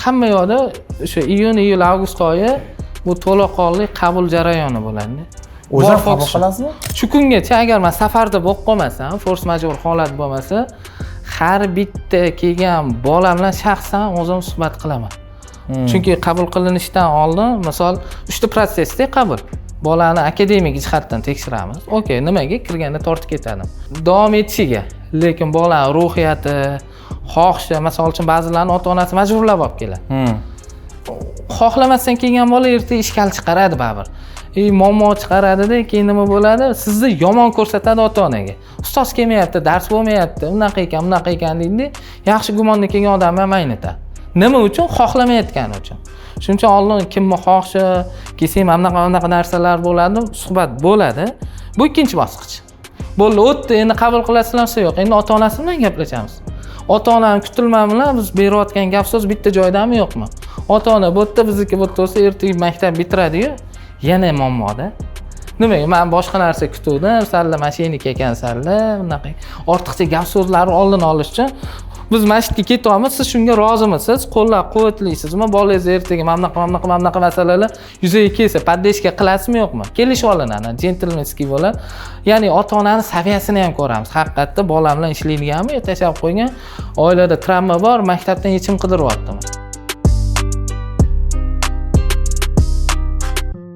hamma yoqda o'sha iyul avgust oyi bu to'laqonli qabul jarayoni bo'ladi. O'zim qabul qilasizmi? Shu kungacha agar men safarda bo'lib qolmasam, force major holat bo'lmasa, har bitta kelgan bola bilan shaxsan o'zim suhbat qilaman. Chunki qabul qilinishidan oldin, misol, 3 ta protsessda qabul. Bolani akademik jihatdan tekshiramiz. Okey, nimaga kirganda tortib ketadi. Davom etishiga, lekin bola ruhiyati, xohishi, misol uchun ba'zilarni ota-onasi majburlab olib keladi. Xohlamasdan kelgan bola erta ishkal chiqaradi baribir. Muammo chiqaradida, keyin nima bo'ladi? Sizni yomon ko'rsatadi ota-onaga. Ustoz kelmayapti, dars bo'lmayapti, unaqa ekan deydi. Yaxshi gumonda kelgan odam ham aynitadi. Nima uchun? Xohlamayotgani uchun. Shuning uchun oldin kimni xohishi, kelsam bunaqa narsalar bo'ladi, suhbat bo'ladi. Bu ikkinchi bosqich. Bo'ldi, o'tdi, endi qabul qilasizlarmi yo'q? Endi ota-onasi bilan gaplashamiz. Ota-onani kutilma bilan biz berayotgan gap so'z bitta joydami yo'qmi? Ota-ona bu yerda bizniki bu yerda bo'lsa ertaga maktab bitiradi-yu, yana muammoda. Nimaga? Men boshqa narsa kutuvdim, salla mashinika ekan salla, bunaqa. Ortiqcha gap so'zlarni oldini olish uchun biz masjidga ketyapmiz, siz shunga rozimisiz? Qo'llab-quvvatlaysizmi? Bolangiz ertaga mamnaqa masalalar yuzaga kelsa, poddeshka qilasizmi yo'qmi? Kelishib olinadi, jentelmenskiy bo'ladi. Ya'ni ota-onaning saviyasini ham ko'ramiz. Haqiqatda bolam bilan ishlaydiganmi yo tashlab qo'ygan, oilada travma bor, maktabdan yechim qidiryaptimi?